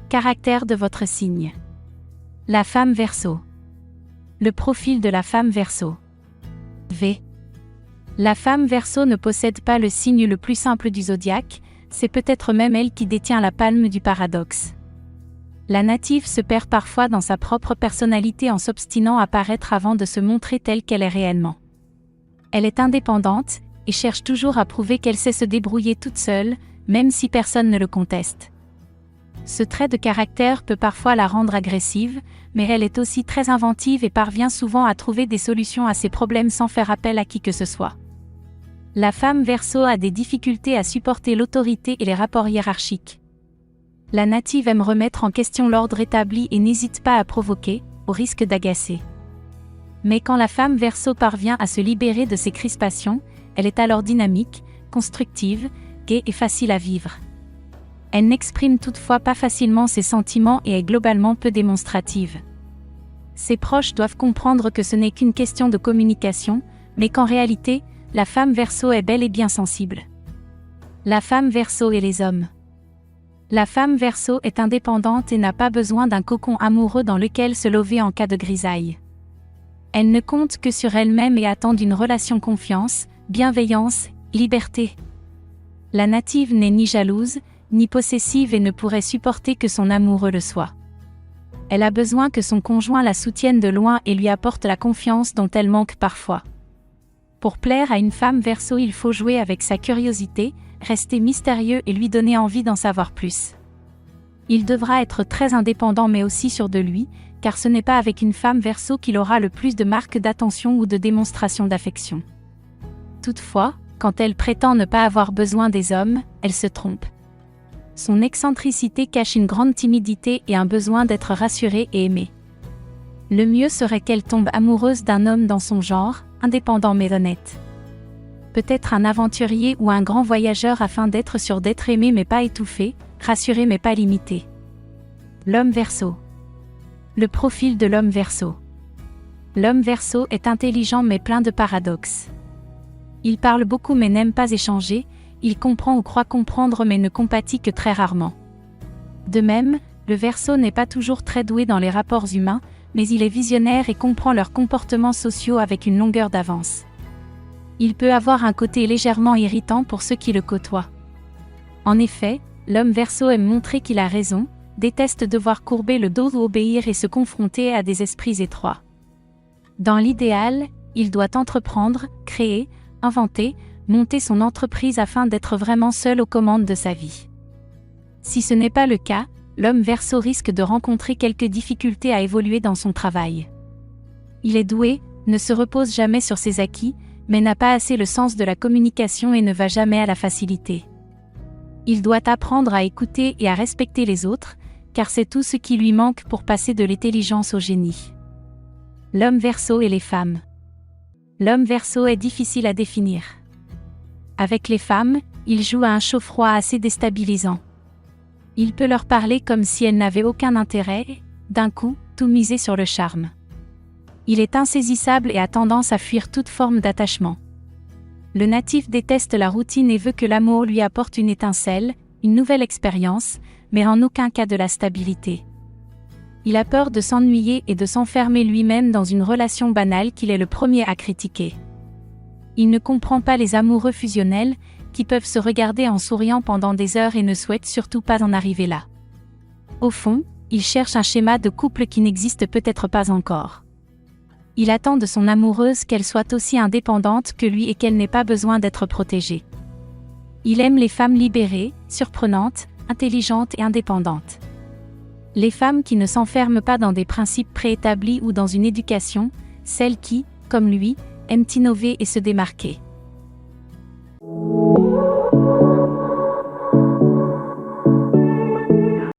Caractère de votre signe. La femme Verseau. Le profil de la femme Verseau. V. La femme Verseau ne possède pas le signe le plus simple du zodiaque, c'est peut-être même elle qui détient la palme du paradoxe. La native se perd parfois dans sa propre personnalité en s'obstinant à paraître avant de se montrer telle qu'elle est réellement. Elle est indépendante, et cherche toujours à prouver qu'elle sait se débrouiller toute seule, même si personne ne le conteste. Ce trait de caractère peut parfois la rendre agressive, mais elle est aussi très inventive et parvient souvent à trouver des solutions à ses problèmes sans faire appel à qui que ce soit. La femme Verseau a des difficultés à supporter l'autorité et les rapports hiérarchiques. La native aime remettre en question l'ordre établi et n'hésite pas à provoquer, au risque d'agacer. Mais quand la femme Verseau parvient à se libérer de ses crispations, elle est alors dynamique, constructive, gaie et facile à vivre. Elle n'exprime toutefois pas facilement ses sentiments et est globalement peu démonstrative. Ses proches doivent comprendre que ce n'est qu'une question de communication, mais qu'en réalité, la femme Verseau est bel et bien sensible. La femme Verseau et les hommes. La femme Verseau est indépendante et n'a pas besoin d'un cocon amoureux dans lequel se lever en cas de grisaille. Elle ne compte que sur elle-même et attend d'une relation confiance, bienveillance, liberté. La native n'est ni jalouse, ni possessive et ne pourrait supporter que son amoureux le soit. Elle a besoin que son conjoint la soutienne de loin et lui apporte la confiance dont elle manque parfois. Pour plaire à une femme Verseau, il faut jouer avec sa curiosité, rester mystérieux et lui donner envie d'en savoir plus. Il devra être très indépendant mais aussi sûr de lui, car ce n'est pas avec une femme Verseau qu'il aura le plus de marques d'attention ou de démonstration d'affection. Toutefois, quand elle prétend ne pas avoir besoin des hommes, elle se trompe. Son excentricité cache une grande timidité et un besoin d'être rassurée et aimée. Le mieux serait qu'elle tombe amoureuse d'un homme dans son genre, indépendant mais honnête. Peut-être un aventurier ou un grand voyageur afin d'être sûr d'être aimé mais pas étouffé, rassuré mais pas limité. L'homme Verseau. Le profil de l'homme Verseau. L'homme Verseau est intelligent mais plein de paradoxes. Il parle beaucoup mais n'aime pas échanger, il comprend ou croit comprendre mais ne compatit que très rarement. De même, le Verseau n'est pas toujours très doué dans les rapports humains, mais il est visionnaire et comprend leurs comportements sociaux avec une longueur d'avance. Il peut avoir un côté légèrement irritant pour ceux qui le côtoient. En effet, l'homme Verseau aime montrer qu'il a raison, déteste devoir courber le dos ou obéir et se confronter à des esprits étroits. Dans l'idéal, il doit entreprendre, créer, inventer, monter son entreprise afin d'être vraiment seul aux commandes de sa vie. Si ce n'est pas le cas, l'homme Verseau risque de rencontrer quelques difficultés à évoluer dans son travail. Il est doué, ne se repose jamais sur ses acquis, mais n'a pas assez le sens de la communication et ne va jamais à la facilité. Il doit apprendre à écouter et à respecter les autres, car c'est tout ce qui lui manque pour passer de l'intelligence au génie. L'homme Verseau et les femmes. L'homme Verseau est difficile à définir. Avec les femmes, il joue à un chaud-froid assez déstabilisant. Il peut leur parler comme si elles n'avaient aucun intérêt, et, d'un coup, tout miser sur le charme. Il est insaisissable et a tendance à fuir toute forme d'attachement. Le natif déteste la routine et veut que l'amour lui apporte une étincelle, une nouvelle expérience, mais en aucun cas de la stabilité. Il a peur de s'ennuyer et de s'enfermer lui-même dans une relation banale qu'il est le premier à critiquer. Il ne comprend pas les amoureux fusionnels, qui peuvent se regarder en souriant pendant des heures et ne souhaite surtout pas en arriver là. Au fond, il cherche un schéma de couple qui n'existe peut-être pas encore. Il attend de son amoureuse qu'elle soit aussi indépendante que lui et qu'elle n'ait pas besoin d'être protégée. Il aime les femmes libérées, surprenantes, intelligentes et indépendantes. Les femmes qui ne s'enferment pas dans des principes préétablis ou dans une éducation, celles qui, comme lui, aiment innover et se démarquer.